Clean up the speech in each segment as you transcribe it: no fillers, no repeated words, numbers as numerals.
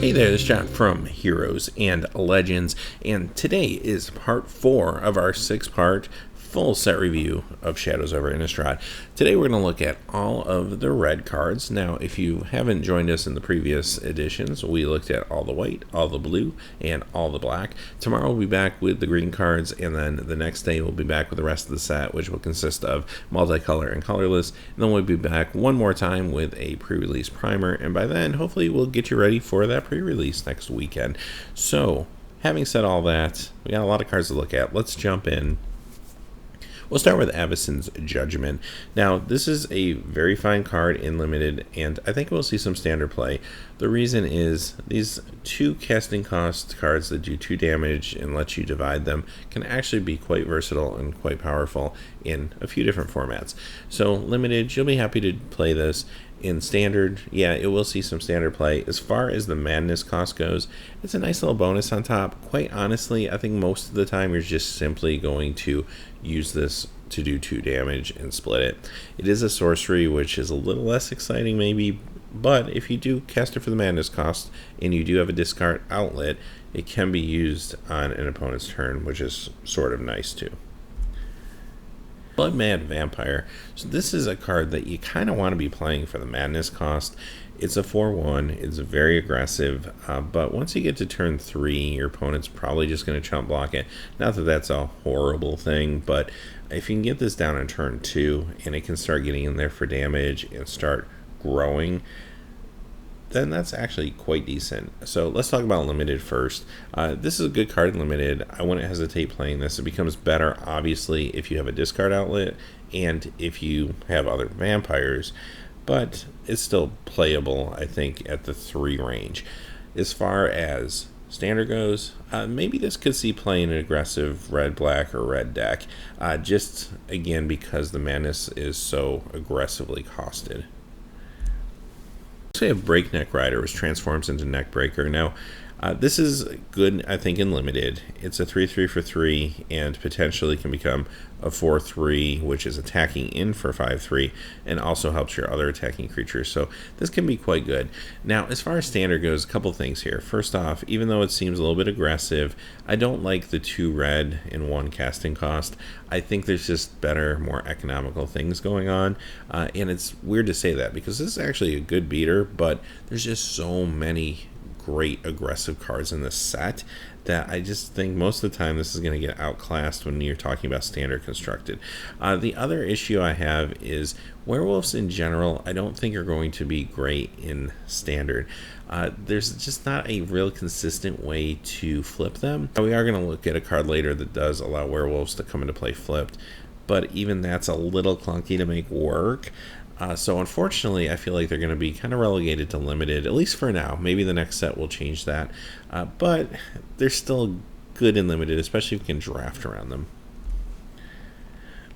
Hey there, this is Jacques from Heroes and Legends, and today is part 4 of our 6-part full set review of Shadows Over Innistrad. Today we're going to look at all of the red cards. Now, if you haven't joined us in the previous editions, we looked at all the white, all the blue, and all the black. Tomorrow we'll be back with the green cards, and then the next day we'll be back with the rest of the set, which will consist of multicolor and colorless. And then we'll be back one more time with a pre-release primer, and by then hopefully we'll get you ready for that pre-release next weekend. So, having said all that, we got a lot of cards to look at. Let's jump in. We'll start with Avacyn's Judgment. Now, this is a very fine card in Limited, and I think we'll see some standard play. The reason is these 2 casting cost cards that do 2 damage and let you divide them can actually be quite versatile and quite powerful in a few different formats. So, Limited, you'll be happy to play this. In Standard, yeah, it will see some standard play. As far as the madness cost goes, it's a nice little bonus on top. Quite honestly, I think most of the time you're just simply going to use this to do 2 damage and split it. It is a sorcery, which is a little less exciting maybe, but if you do cast it for the madness cost and you do have a discard outlet, it can be used on an opponent's turn, which is sort of nice too. Blood Mad Vampire. So this is a card that you kind of want to be playing for the madness cost. It's a 4/1, it's very aggressive, but once you get to turn 3, your opponent's probably just going to chump block it. Not that that's a horrible thing, but if you can get this down on turn 2 and it can start getting in there for damage and start growing, then that's actually quite decent. So let's talk about Limited first. This is a good card in Limited. I wouldn't hesitate playing this. It becomes better, obviously, if you have a discard outlet and if you have other vampires, but it's still playable, I think, at the 3 range. As far as Standard goes, maybe this could see play in an aggressive red-black or red deck, just, again, because the madness is so aggressively costed. We have Breakneck Rider, which transforms into Neckbreaker. Now, this is good, I think, in Limited. It's a 3/3 for 3 and potentially can become a 4/3, which is attacking in for 5/3 and also helps your other attacking creatures. So this can be quite good. Now, as far as Standard goes, a couple things here. First off, even though it seems a little bit aggressive, I don't like the 2 red and 1 casting cost. I think there's just better, more economical things going on. And it's weird to say that because this is actually a good beater, but there's just so many great aggressive cards in this set that I just think most of the time this is going to get outclassed when you're talking about Standard constructed. The other issue I have is werewolves in general I don't think are going to be great in Standard. There's just not a real consistent way to flip them. We are going to look at a card later that does allow werewolves to come into play flipped, but even that's a little clunky to make work. So unfortunately, I feel like they're going to be kind of relegated to Limited, at least for now. Maybe the next set will change that. But they're still good in Limited, especially if you can draft around them.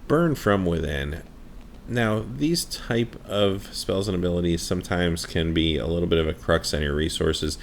Burn from Within. Now, these type of spells and abilities sometimes can be a little bit of a crux on your resources,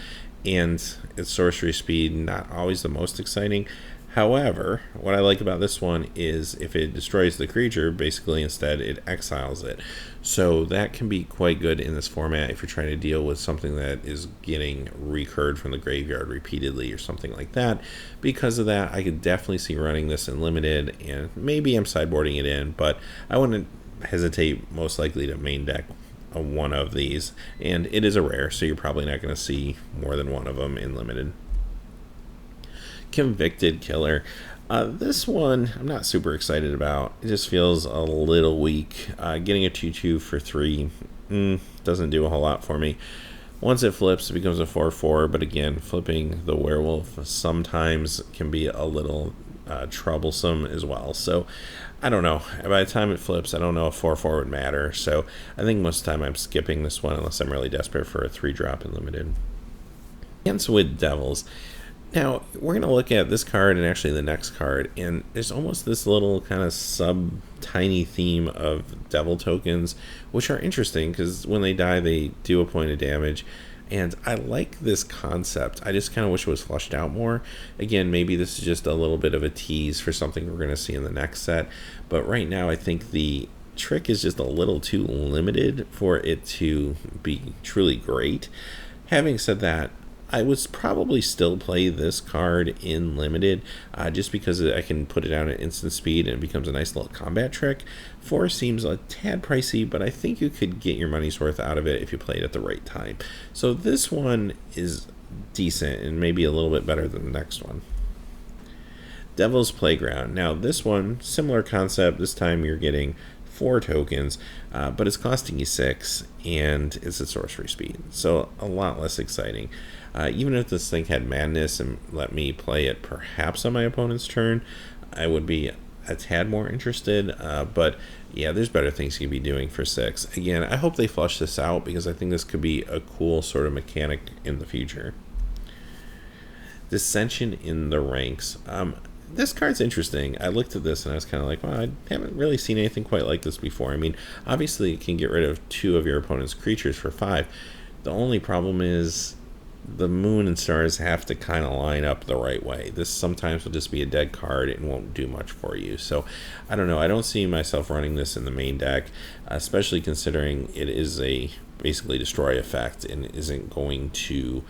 and its sorcery speed not always the most exciting. However, what I like about this one is if it destroys the creature, basically instead it exiles it. So that can be quite good in this format if you're trying to deal with something that is getting recurred from the graveyard repeatedly or something like that. Because of that, I could definitely see running this in Limited, and maybe I'm sideboarding it in, but I wouldn't hesitate most likely to main deck one of these. And it is a rare, so you're probably not going to see more than one of them in Limited. Convicted Killer. This one I'm not super excited about. It just feels a little weak. Getting a 2/2 for 3 doesn't do a whole lot for me. Once it flips, it becomes a 4/4, but again, flipping the werewolf sometimes can be a little troublesome as well. So I don't know. By the time it flips, I don't know if 4/4 would matter. So I think most of the time I'm skipping this one unless I'm really desperate for a 3-drop in Limited. Dance with Devils. Now, we're going to look at this card and actually the next card, and there's almost this little kind of sub-tiny theme of devil tokens, which are interesting because when they die, they do a point of damage, and I like this concept. I just kind of wish it was fleshed out more. Again, maybe this is just a little bit of a tease for something we're going to see in the next set, but right now I think the trick is just a little too limited for it to be truly great. Having said that, I would probably still play this card in limited, just because I can put it down at instant speed and it becomes a nice little combat trick. 4 seems a tad pricey, but I think you could get your money's worth out of it if you play it at the right time. So this one is decent and maybe a little bit better than the next one. Devil's Playground. Now this one, similar concept. This time you're getting 4 tokens, but it's costing you 6, and it's at sorcery speed, so a lot less exciting. Even if this thing had madness and let me play it perhaps on my opponent's turn, I would be a tad more interested, but yeah, there's better things you could be doing for 6. Again, I hope they flush this out because I think this could be a cool sort of mechanic in the future. Dissension in the Ranks. This card's interesting. I looked at this and I was kind of like, well, I haven't really seen anything quite like this before. I mean, obviously it can get rid of 2 of your opponent's creatures for 5. The only problem is the moon and stars have to kind of line up the right way. This sometimes will just be a dead card and won't do much for you. So I don't know. I don't see myself running this in the main deck, especially considering it is a basically destroy effect and isn't going to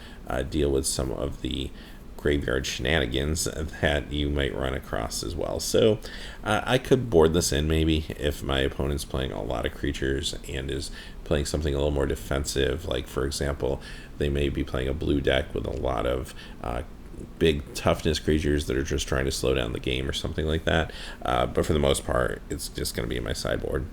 deal with some of the graveyard shenanigans that you might run across as well. So I could board this in maybe if my opponent's playing a lot of creatures and is playing something a little more defensive, like for example they may be playing a blue deck with a lot of big toughness creatures that are just trying to slow down the game or something like that, but for the most part it's just going to be in my sideboard.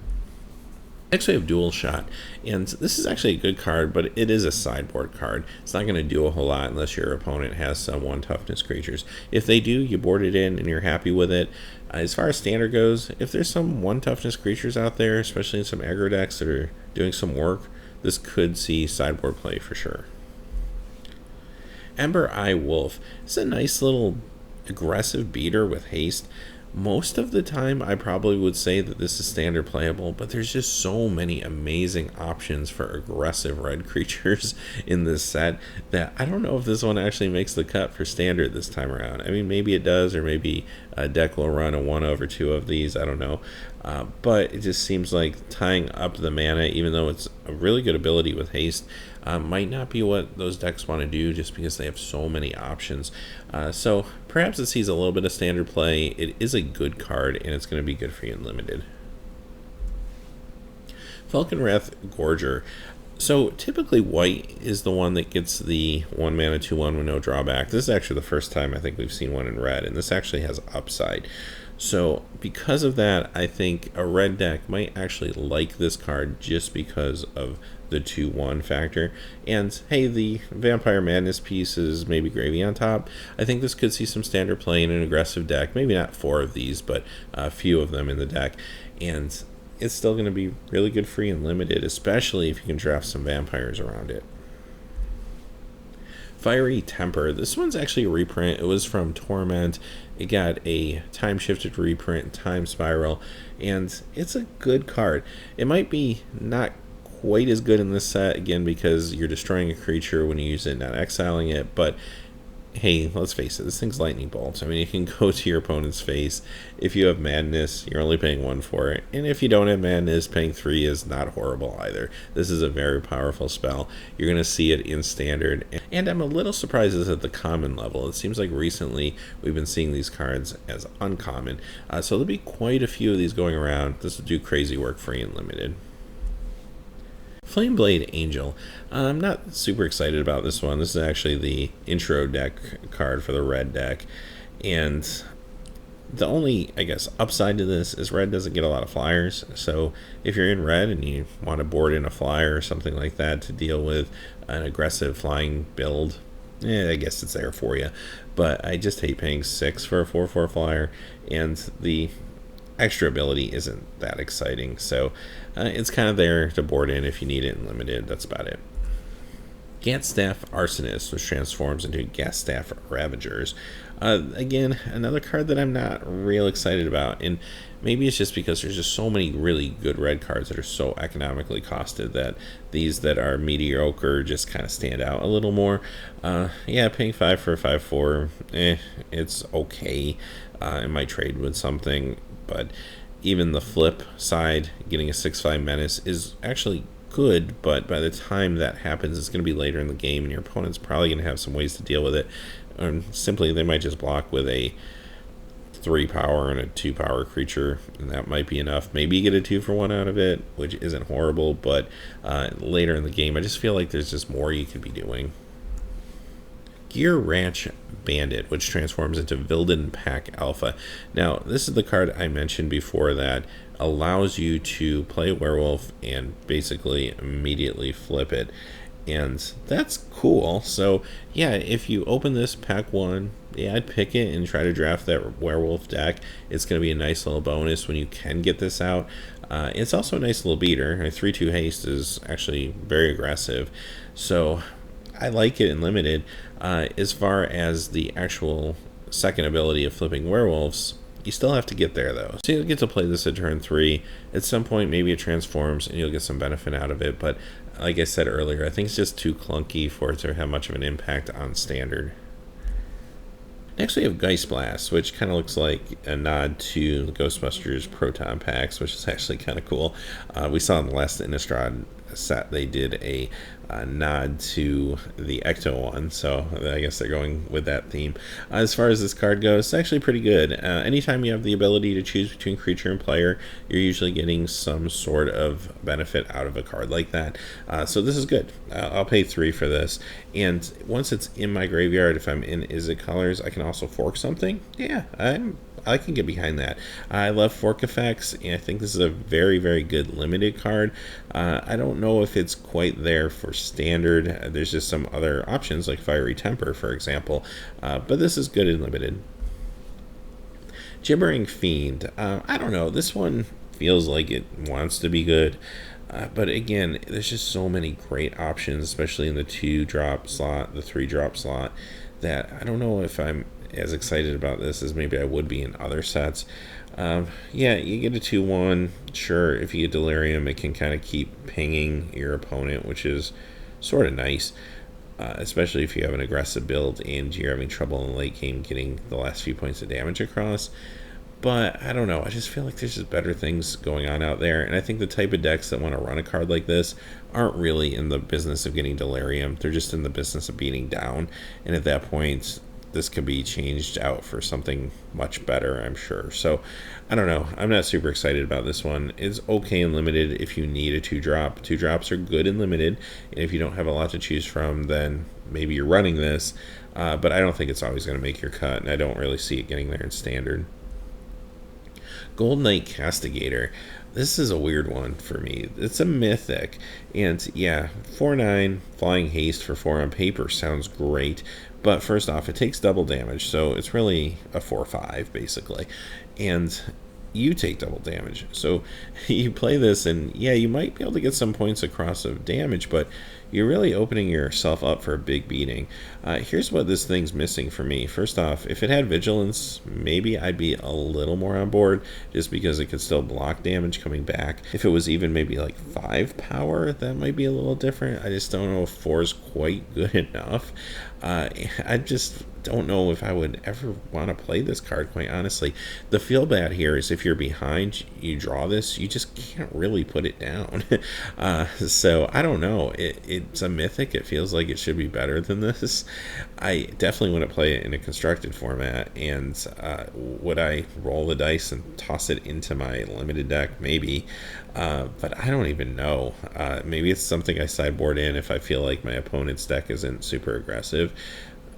Next we have Dual Shot, and this is actually a good card, but it is a sideboard card. It's not going to do a whole lot unless your opponent has some 1 toughness creatures. If they do, you board it in and you're happy with it. As far as standard goes, if there's some 1 toughness creatures out there, especially in some aggro decks that are doing some work, this could see sideboard play for sure. Ember Eye Wolf. It's a nice little aggressive beater with haste. Most of the time I probably would say that this is standard playable, but there's just so many amazing options for aggressive red creatures in this set that I don't know if this one actually makes the cut for standard this time around. I mean, maybe it does, or maybe a deck will run a 1 over 2 of these, I don't know. But it just seems like tying up the mana, even though it's a really good ability with haste, might not be what those decks want to do just because they have so many options. So perhaps it sees a little bit of standard play. It is a good card and it's going to be good for you in limited. Falconwrath Gorger. So typically white is the one that gets the 1 mana 2/1 with no drawback. This is actually the first time I think we've seen one in red, and this actually has upside. So because of that, I think a red deck might actually like this card just because of the 2/1 factor. And hey, the Vampire Madness piece is maybe gravy on top. I think this could see some standard play in an aggressive deck. Maybe not 4 of these, but a few of them in the deck. And it's still going to be really good free and limited, especially if you can draft some vampires around it. Fiery Temper. This one's actually a reprint. It was from Torment. It got a time-shifted reprint, Time Spiral, and it's a good card. It might be not quite as good in this set, again, because you're destroying a creature when you use it, not exiling it, but hey, let's face it, this thing's lightning bolts. I mean, you can go to your opponent's face. If you have madness, you're only paying 1 for it. And if you don't have madness, paying 3 is not horrible either. This is a very powerful spell. You're going to see it in standard. And I'm a little surprised it's at the common level. It seems like recently we've been seeing these cards as uncommon. So there'll be quite a few of these going around. This will do crazy work free and limited. Flameblade Angel. I'm not super excited about this one. This is actually the intro deck card for the red deck, and the only, I guess, upside to this is red doesn't get a lot of flyers. So if you're in red and you want to board in a flyer or something like that to deal with an aggressive flying build, I guess it's there for you. But I just hate paying 6 for a 4/4 flyer, and the extra ability isn't that exciting, so it's kind of there to board in if you need it in limited. That's about it. Gatstaff Arsonist, which transforms into Gatstaff Ravagers. Again, another card that I'm not real excited about, and maybe it's just because there's just so many really good red cards that are so economically costed that these that are mediocre just kind of stand out a little more. Yeah, paying 5 for a 5/4, it's okay. It might trade with something, but even the flip side, getting a 6/5 menace is actually good, but by the time that happens, it's going to be later in the game, and your opponent's probably going to have some ways to deal with it. Or simply, they might just block with a 3 power and a 2 power creature, and that might be enough. Maybe you get a 2-for-1 out of it, which isn't horrible, but later in the game, I just feel like there's just more you could be doing. Gear Ranch Bandit, which transforms into Vilden Pack Alpha. Now, this is the card I mentioned before that allows you to play a werewolf and basically immediately flip it. And that's cool. So, yeah, if you open this pack 1, yeah, I'd pick it and try to draft that werewolf deck. It's going to be a nice little bonus when you can get this out. It's also a nice little beater. A 3/2 haste is actually very aggressive. So, I like it in limited. As far as the actual second ability of flipping werewolves, you still have to get there though. So you'll get to play this at turn 3. At some point, maybe it transforms and you'll get some benefit out of it. But like I said earlier, I think it's just too clunky for it to have much of an impact on standard. Next we have Geist Blast, which kind of looks like a nod to Ghostbusters Proton Packs, which is actually kind of cool. We saw in the last Innistrad set they did a nod to the Ecto one, so I guess they're going with that theme. As far as this card goes, it's actually pretty good. Anytime you have the ability to choose between creature and player, you're usually getting some sort of benefit out of a card like that. So this is good. I'll pay 3 for this, and once it's in my graveyard, if I'm in Is It Colors, I can also fork something. Yeah, I can get behind that. I love fork effects, and I think this is a very, very good limited card. I don't know if it's quite there for standard. There's just some other options like Fiery Temper, for example, but this is good in limited. Gibbering Fiend. I don't know. This one feels like it wants to be good. But again, there's just so many great options, especially in the 2-drop slot, the 3-drop slot, that I don't know if I'm as excited about this as maybe I would be in other sets. Yeah, you get a 2/1. Sure, if you get Delirium, it can kind of keep pinging your opponent, which is sort of nice, especially if you have an aggressive build and you're having trouble in the late game getting the last few points of damage across. But I don't know, I just feel like there's just better things going on out there, and I think the type of decks that want to run a card like this aren't really in the business of getting Delirium. They're just in the business of beating down, and at that point this could be changed out for something much better, I'm sure. So I don't know, I'm not super excited about this one. It's okay in limited if you need a 2-drop. 2-drops are good in limited, and if you don't have a lot to choose from, then maybe you're running this, but I don't think it's always going to make your cut, and I don't really see it getting there in standard. Gold Knight Castigator. This is a weird one for me. It's a mythic, and yeah, 4/9 flying haste for 4 on paper sounds great, but first off, it takes double damage, so it's really a 4/5 basically, and you take double damage. So you play this, and yeah, you might be able to get some points across of damage, but you're really opening yourself up for a big beating. Here's what this thing's missing for me. First off, if it had Vigilance, maybe I'd be a little more on board, just because it could still block damage coming back. If it was even maybe like 5 power, that might be a little different. I just don't know if 4 is quite good enough. I just don't know if I would ever want to play this card, quite honestly. The feel bad here is if you're behind, you draw this, you just can't really put it down. So I don't know. It's a mythic. It feels like it should be better than this. I definitely want to play it in a constructed format, and would I roll the dice and toss it into my limited deck? Maybe. But I don't even know. Maybe it's something I sideboard in if I feel like my opponent's deck isn't super aggressive.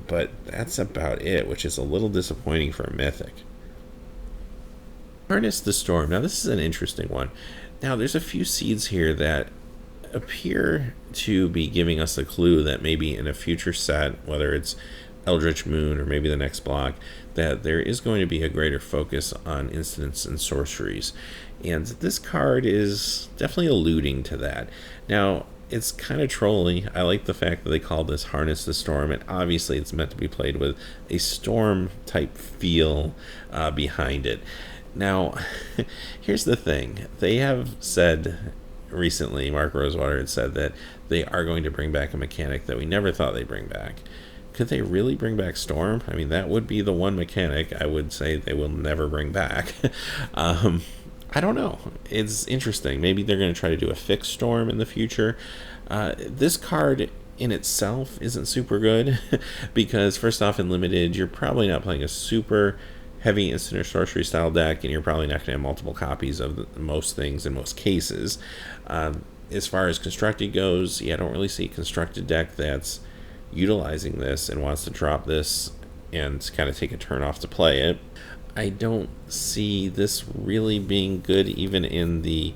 But that's about it, which is a little disappointing for a mythic. Harness the Storm. Now, this is an interesting one. Now, there's a few seeds here that appear to be giving us a clue that maybe in a future set, whether it's Eldritch Moon or maybe the next block, that there is going to be a greater focus on instants and sorceries. And this card is definitely alluding to that. Now, it's kind of trolly. I like the fact that they call this Harness the Storm, and obviously it's meant to be played with a storm type feel behind it. Now, here's the thing. They have said recently, Mark Rosewater had said that they are going to bring back a mechanic that we never thought they'd bring back. Could they really bring back Storm? I mean, that would be the one mechanic I would say they will never bring back. I don't know. It's interesting. Maybe they're going to try to do a fixed storm in the future. This card in itself isn't super good because, first off, in limited, you're probably not playing a super heavy instant or sorcery style deck, and you're probably not going to have multiple copies of most things in most cases. As far as constructed goes, yeah, I don't really see a constructed deck that's utilizing this and wants to drop this and kind of take a turn off to play it. I don't see this really being good even in the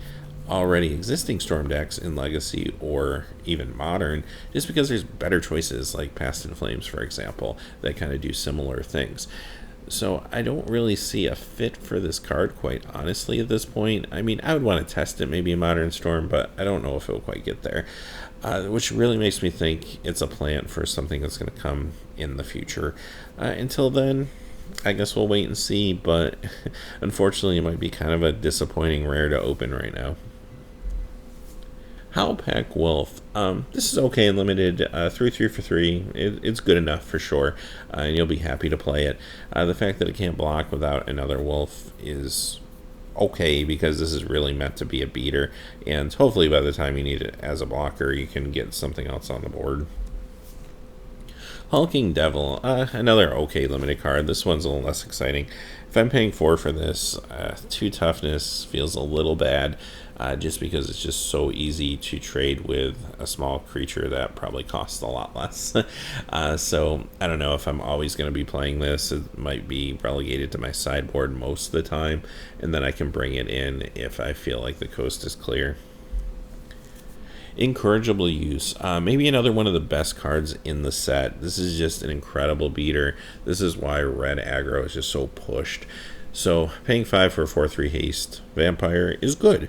already existing Storm decks in Legacy or even Modern, just because there's better choices like Past in Flames, for example, that kind of do similar things. So I don't really see a fit for this card, quite honestly, at this point. I mean, I would want to test it maybe in Modern Storm, but I don't know if it'll quite get there. Which really makes me think it's a plant for something that's going to come in the future. Until then, I guess we'll wait and see, but unfortunately it might be kind of a disappointing rare to open right now. Howlpack Wolf. This is okay in limited. 3/3 for 3. It's good enough for sure, and you'll be happy to play it. The fact that it can't block without another wolf is okay because this is really meant to be a beater, and hopefully by the time you need it as a blocker, you can get something else on the board. Hulking Devil, another okay limited card. This one's a little less exciting. If I'm paying 4 for this, 2 toughness feels a little bad, just because it's just so easy to trade with a small creature that probably costs a lot less. So I don't know if I'm always going to be playing this. It might be relegated to my sideboard most of the time, and then I can bring it in if I feel like the coast is clear. Incorrigible Use, maybe another one of the best cards in the set. This is just an incredible beater. This is why red aggro is just so pushed. So paying 5 for a 4/3 haste vampire is good.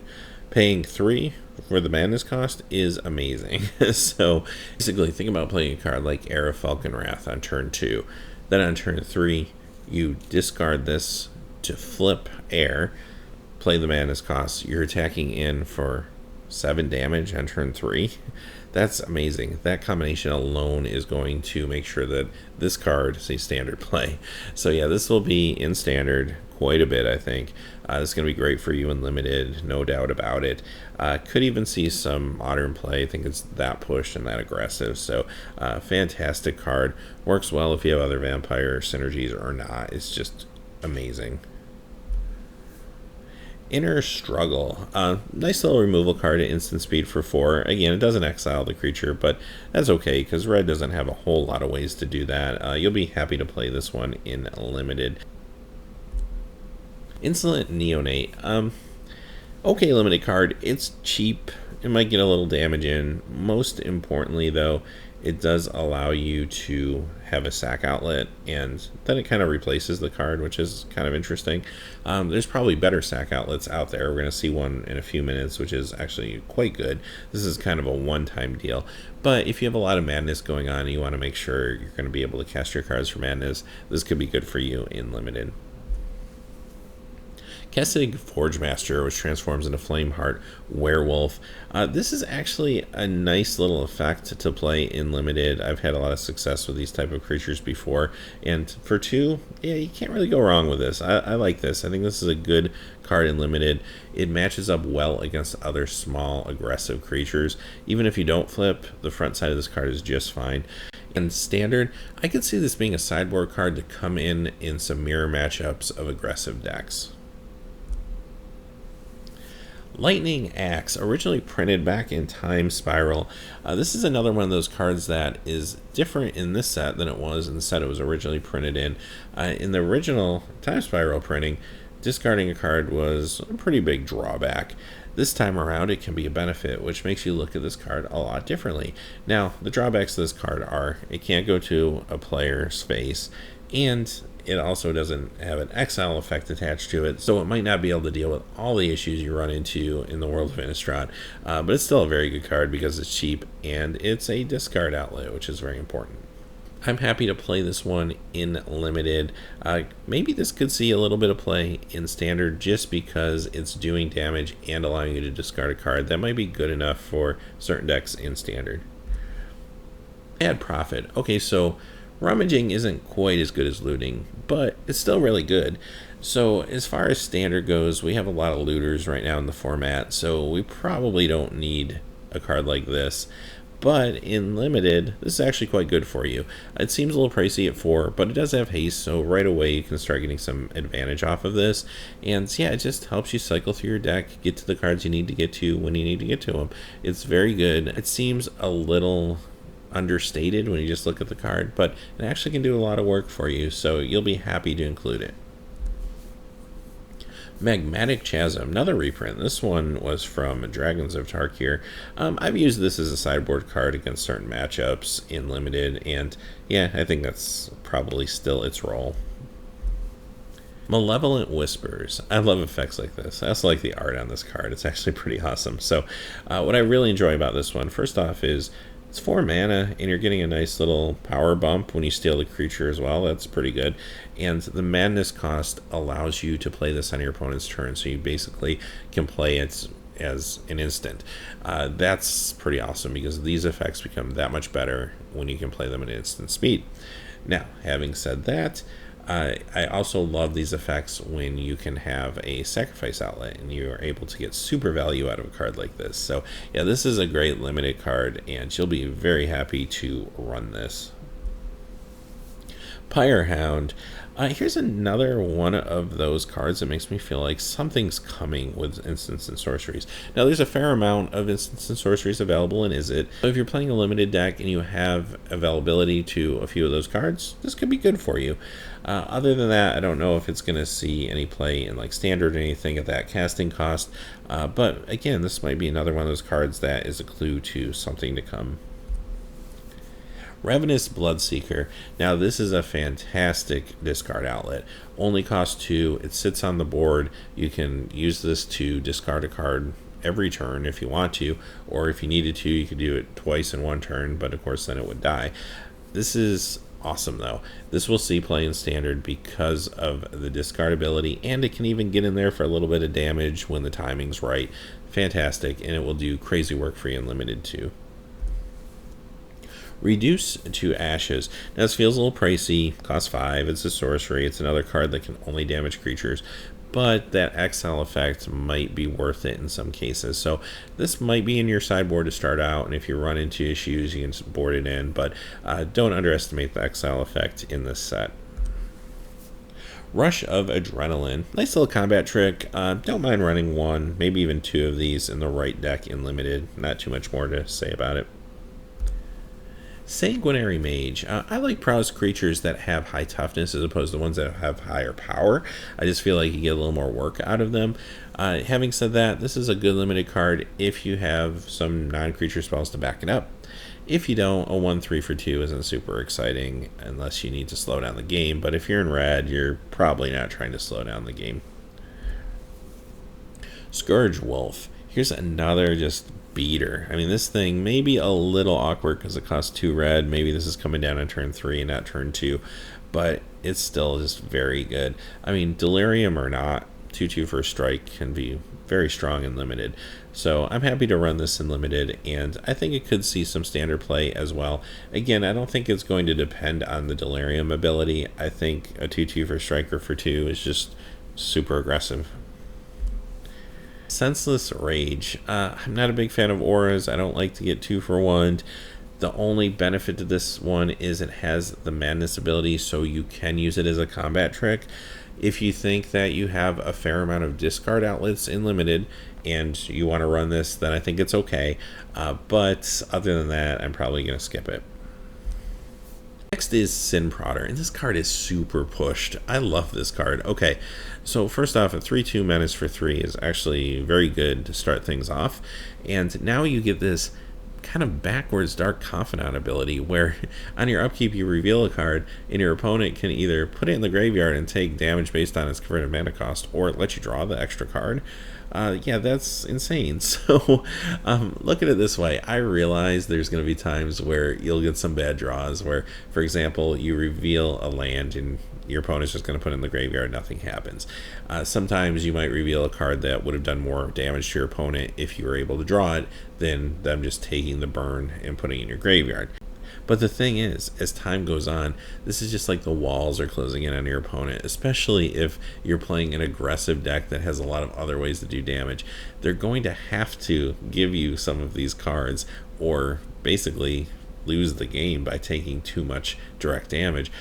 Paying 3 for the madness cost is amazing. So basically think about playing a card like Era Falconwrath on turn 2. Then on turn 3 you discard this to flip air, play the madness cost. You're attacking in for 7 damage on turn 3. That's amazing. That combination alone is going to make sure that this card is a standard play. So yeah, this will be in standard quite a bit, I think. This is going to be great for you in limited, no doubt about it. Could even see some modern play. I think it's that pushed and that aggressive. So fantastic card. Works well if you have other vampire synergies or not. It's just amazing. Inner Struggle. Nice little removal card at instant speed for 4. Again, it doesn't exile the creature, but that's okay because red doesn't have a whole lot of ways to do that. You'll be happy to play this one in limited. Insolent Neonate. Okay limited card. It's cheap. It might get a little damage in. Most importantly, though, it does allow you to have a sack outlet, and then it kind of replaces the card, which is kind of interesting. There's probably better sack outlets out there. We're going to see one in a few minutes, which is actually quite good. This is kind of a one-time deal. But if you have a lot of madness going on and you want to make sure you're going to be able to cast your cards for madness, this could be good for you in limited. Kessig Forgemaster, which transforms into Flameheart Werewolf. This is actually a nice little effect to play in limited. I've had a lot of success with these type of creatures before, and for 2, yeah, you can't really go wrong with this. I like this. I think this is a good card in limited. It matches up well against other small aggressive creatures. Even if you don't flip, the front side of this card is just fine. In standard, I could see this being a sideboard card to come in some mirror matchups of aggressive decks. Lightning Axe, originally printed back in Time Spiral. This is another one of those cards that is different in this set than it was in the set it was originally printed in. In the original Time Spiral printing, discarding a card was a pretty big drawback. This time around, it can be a benefit, which makes you look at this card a lot differently. Now, the drawbacks of this card are it can't go to a player's face, and it also doesn't have an exile effect attached to it, so it might not be able to deal with all the issues you run into in the world of Innistrad. But it's still a very good card because it's cheap, and it's a discard outlet, which is very important. I'm happy to play this one in limited. Maybe this could see a little bit of play in standard just because it's doing damage and allowing you to discard a card. That might be good enough for certain decks in standard. Bad Prophet. Okay, so Rummaging isn't quite as good as looting, but it's still really good. So as far as standard goes, we have a lot of looters right now in the format, so we probably don't need a card like this. But in limited, this is actually quite good for you. It seems a little pricey at 4, but it does have haste, so right away you can start getting some advantage off of this. And yeah, it just helps you cycle through your deck, get to the cards you need to get to when you need to get to them. It's very good. It seems a little understated when you just look at the card, but it actually can do a lot of work for you, so you'll be happy to include it. Magmatic Chasm, another reprint. This one was from Dragons of Tarkir. I've used this as a sideboard card against certain matchups in limited, and yeah, I think that's probably still its role. Malevolent Whispers. I love effects like this. I also like the art on this card. It's actually pretty awesome. So what I really enjoy about this one, first off, is it's 4 mana, and you're getting a nice little power bump when you steal the creature as well. That's pretty good. And the madness cost allows you to play this on your opponent's turn, so you basically can play it as an instant. That's pretty awesome because these effects become that much better when you can play them at instant speed. Now, having said that, I also love these effects when you can have a sacrifice outlet and you are able to get super value out of a card like this. So yeah, this is a great limited card and you'll be very happy to run this. Pyrehound. Here's another one of those cards that makes me feel like something's coming with instants and sorceries. Now, there's a fair amount of instants and sorceries available in Izzet. So if you're playing a limited deck and you have availability to a few of those cards, this could be good for you. Other than that, I don't know if it's going to see any play in like standard or anything at that casting cost. But again, this might be another one of those cards that is a clue to something to come. Ravenous Bloodseeker. Now this is a fantastic discard outlet. Only costs 2. It sits on the board. You can use this to discard a card every turn if you want to, or if you needed to, you could do it twice in one turn, but of course then it would die. This is awesome though. This will see play in standard because of the discard ability, and it can even get in there for a little bit of damage when the timing's right. Fantastic, and it will do crazy work for you in limited too. Reduce to Ashes. Now this feels a little pricey, costs 5, it's a sorcery, it's another card that can only damage creatures, but that exile effect might be worth it in some cases. So this might be in your sideboard to start out, and if you run into issues you can board it in, but don't underestimate the exile effect in this set. Rush of Adrenaline. Nice little combat trick. Don't mind running 1, maybe even 2 of these in the right deck in limited. Not too much more to say about it. Sanguinary Mage. I like prowess creatures that have high toughness as opposed to ones that have higher power. I just feel like you get a little more work out of them. Having said that, this is a good limited card if you have some non-creature spells to back it up. If you don't, a 1/3 for 2 isn't super exciting unless you need to slow down the game, but if you're in red, you're probably not trying to slow down the game. Scourge Wolf. Here's another just beater. I mean, this thing may be a little awkward because it costs 2 red. Maybe this is coming down on turn 3 and not turn 2, but it's still just very good. I mean, Delirium or not, 2/2 for a strike can be very strong and limited. So I'm happy to run this in limited, and I think it could see some standard play as well. Again, I don't think it's going to depend on the Delirium ability. I think a 2/2 for striker for 2 is just super aggressive. Senseless Rage. I'm not a big fan of auras. I don't like to get 2 for 1. The only benefit to this one is it has the madness ability, so you can use it as a combat trick. If you think that you have a fair amount of discard outlets in limited and you want to run this, then I think it's okay. But other than that, I'm probably going to skip it. Next is Sin Prodder, and this card is super pushed. I love this card. Okay, so first off, a 3/2 menace for 3 is actually very good to start things off. And now you get this kind of backwards Dark Confidant ability where on your upkeep you reveal a card and your opponent can either put it in the graveyard and take damage based on its converted mana cost or let you draw the extra card. Yeah, that's insane. So look at it this way. I realize there's going to be times where you'll get some bad draws where, for example, you reveal a land and your opponent's just going to put it in the graveyard, nothing happens. Sometimes you might reveal a card that would have done more damage to your opponent if you were able to draw it than them just taking the burn and putting it in your graveyard. But the thing is, as time goes on, this is just like the walls are closing in on your opponent, especially if you're playing an aggressive deck that has a lot of other ways to do damage. They're going to have to give you some of these cards, or basically lose the game by taking too much direct damage.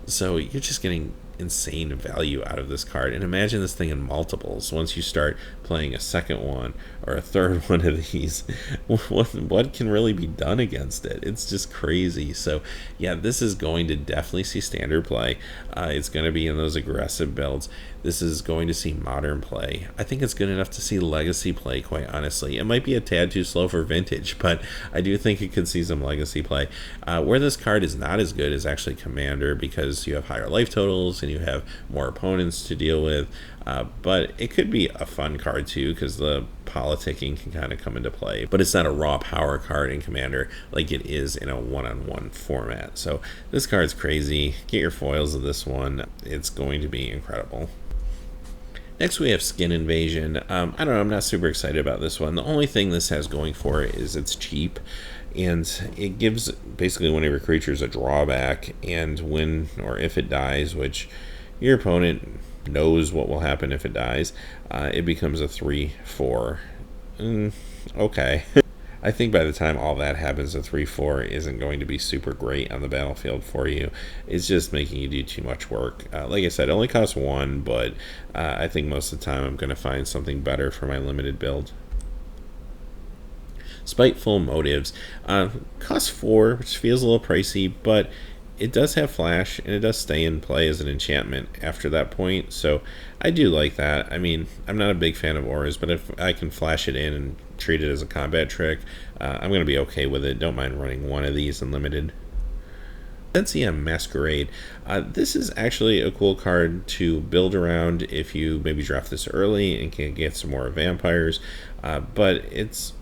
So you're just getting insane value out of this card. And imagine this thing in multiples. Once you start playing a second one or a third one of these, what can really be done against it? It's just crazy. So yeah, this is going to definitely see standard play. It's going to be in those aggressive builds. This is going to see modern play. I think it's good enough to see legacy play, quite honestly. It might be a tad too slow for vintage, but I do think it could see some legacy play. Where this card is not as good is actually Commander, because you have higher life totals and you have more opponents to deal with. But it could be a fun card too, because the politicking can kind of come into play. But it's not a raw power card in Commander like it is in a one-on-one format. So this card's crazy. Get your foils of this one. It's going to be incredible. Next we have Skin Invasion. I don't know, I'm not super excited about this one. The only thing this has going for it is it's cheap, and it gives basically one of your creatures a drawback, and when or if it dies, which your opponent knows what will happen if it dies, it becomes a 3/4. Okay. I think by the time all that happens, a 3/4 isn't going to be super great on the battlefield for you. It's just making you do too much work. Like I said, it only costs 1, but I think most of the time I'm going to find something better for my limited build. Spiteful Motives. Costs 4, which feels a little pricey, but it does have flash, and it does stay in play as an enchantment after that point, so I do like that. I mean, I'm not a big fan of auras, but if I can flash it in and treat it as a combat trick, I'm going to be okay with it. Don't mind running one of these in limited. NCM Masquerade. This is actually a cool card to build around if you maybe draft this early and can get some more vampires, but it's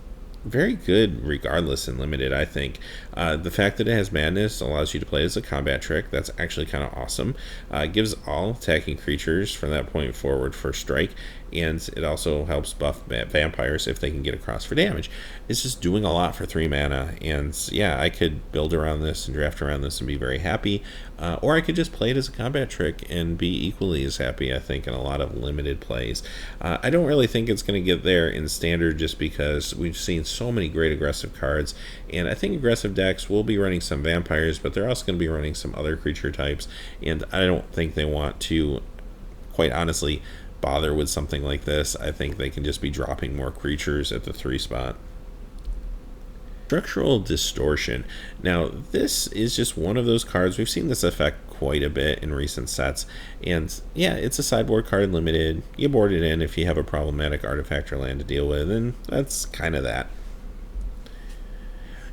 very good regardless in limited. I think the fact that it has madness allows you to play as a combat trick. That's actually kind of awesome. It gives all attacking creatures from that point forward first strike, and it also helps buff vampires if they can get across for damage. It's just doing a lot for 3 mana, and yeah, I could build around this and draft around this and be very happy, or I could just play it as a combat trick and be equally as happy, I think, in a lot of limited plays. I don't really think it's going to get there in standard, just because we've seen so many great aggressive cards, and I think aggressive decks will be running some vampires, but they're also going to be running some other creature types, and I don't think they want to, quite honestly, bother with something like this. I think they can just be dropping more creatures at the 3 spot. Structural Distortion. Now, this is just one of those cards. We've seen this effect quite a bit in recent sets, and yeah, it's a sideboard card in limited. You board it in if you have a problematic artifact or land to deal with, and that's kind of that.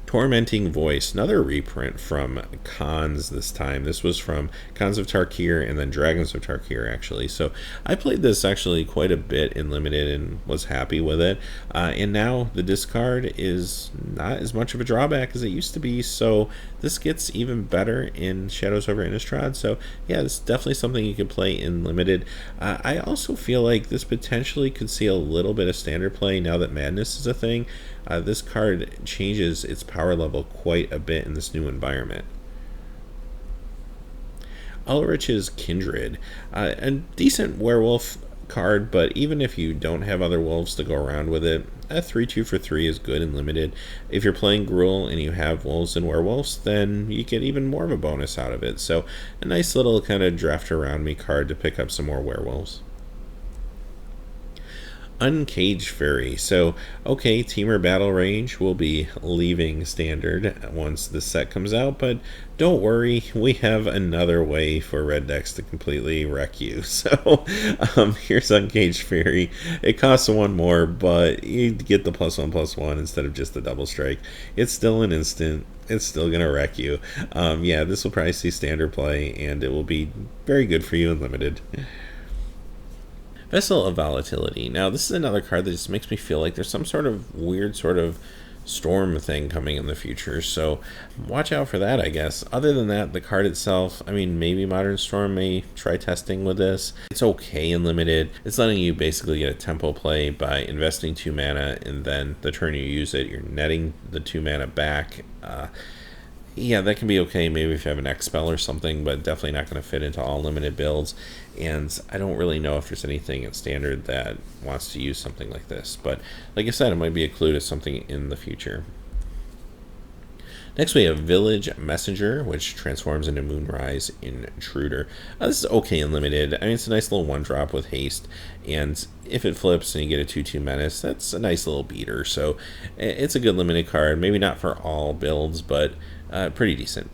Tormenting Voice, another reprint from Khans this time. This was from Khans of Tarkir and then Dragons of Tarkir, actually. So I played this actually quite a bit in limited and was happy with it. And now the discard is not as much of a drawback as it used to be, so this gets even better in Shadows Over Innistrad. So yeah, it's definitely something you can play in limited. I also feel like this potentially could see a little bit of standard play now that Madness is a thing. This card changes its power level quite a bit in this new environment. Ulrich's Kindred, a decent werewolf card, but even if you don't have other wolves to go around with it, a 3/2 for 3 is good and limited. If you're playing Gruul and you have wolves and werewolves, then you get even more of a bonus out of it. So a nice little kind of draft around me card to pick up some more werewolves. Uncaged Fury. So, okay, Teamer Battle Range will be leaving standard once the set comes out, but don't worry, we have another way for red decks to completely wreck you. So, here's Uncaged Fury. It costs 1 more, but you get the +1/+1 instead of just the double strike. It's still an instant. It's still going to wreck you. Yeah, this will probably see standard play, and it will be very good for you in limited. Vessel of Volatility. Now, this is another card that just makes me feel like there's some sort of weird sort of storm thing coming in the future, so watch out for that, I guess. Other than that, the card itself, I mean, maybe Modern Storm may try testing with this. It's okay in limited. It's letting you basically get a tempo play by investing 2 mana, and then the turn you use it, you're netting the 2 mana back. yeah, that can be okay maybe if you have an X spell or something, but definitely not going to fit into all limited builds. And I don't really know if there's anything in standard that wants to use something like this. But like I said, it might be a clue to something in the future. Next we have Village Messenger, which transforms into Moonrise Intruder. This is okay in limited. I mean, it's a nice little 1-drop with haste, and if it flips and you get a 2/2 menace, that's a nice little beater. So it's a good limited card. Maybe not for all builds, but pretty decent.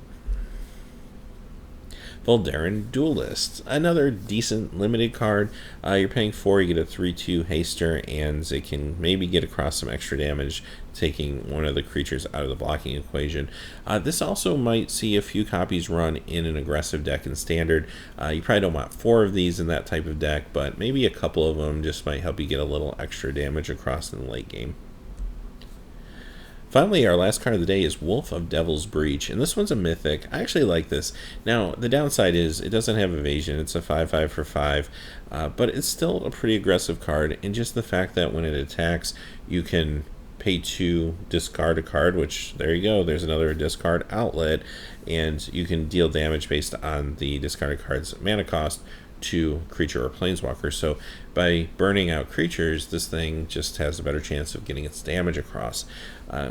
Voldaren Duelist, another decent limited card. You're paying 4, you get a 3/2 haster, and it can maybe get across some extra damage, taking one of the creatures out of the blocking equation. This also might see a few copies run in an aggressive deck in standard. You probably don't want 4 of these in that type of deck, but maybe a couple of them just might help you get a little extra damage across in the late game. Finally, our last card of the day is Wolf of Devil's Breach, and this one's a mythic. I actually like this. Now, the downside is it doesn't have evasion. It's a 5/5 for 5, but it's still a pretty aggressive card, and just the fact that when it attacks, you can pay 2, discard a card, which, there you go, there's another discard outlet, and you can deal damage based on the discarded card's mana cost to creature or planeswalker. So by burning out creatures, this thing just has a better chance of getting its damage across,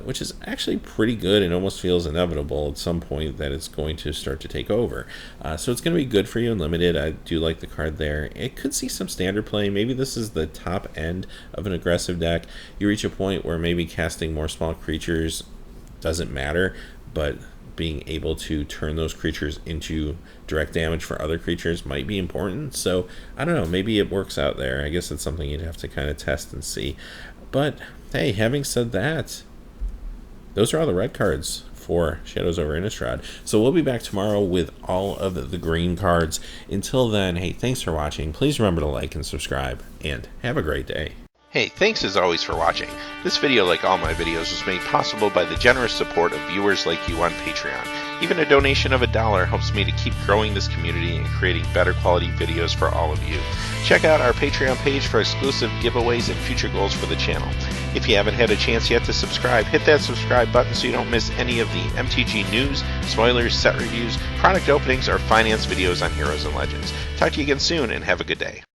which is actually pretty good and almost feels inevitable at some point that it's going to start to take over. So it's going to be good for you in limited. I do like the card there. It could see some standard play. Maybe this is the top end of an aggressive deck. You reach a point where maybe casting more small creatures doesn't matter, but being able to turn those creatures into direct damage for other creatures might be important. So I don't know, maybe it works out there. I guess it's something you'd have to kind of test and see. But hey, having said that, those are all the red cards for Shadows Over Innistrad. So we'll be back tomorrow with all of the green cards. Until then, hey, thanks for watching. Please remember to like and subscribe, and have a great day. Hey, thanks as always for watching. This video, like all my videos, was made possible by the generous support of viewers like you on Patreon. Even a donation of $1 helps me to keep growing this community and creating better quality videos for all of you. Check out our Patreon page for exclusive giveaways and future goals for the channel. If you haven't had a chance yet to subscribe, hit that subscribe button so you don't miss any of the MTG news, spoilers, set reviews, product openings, or finance videos on Heroes and Legends. Talk to you again soon, and have a good day.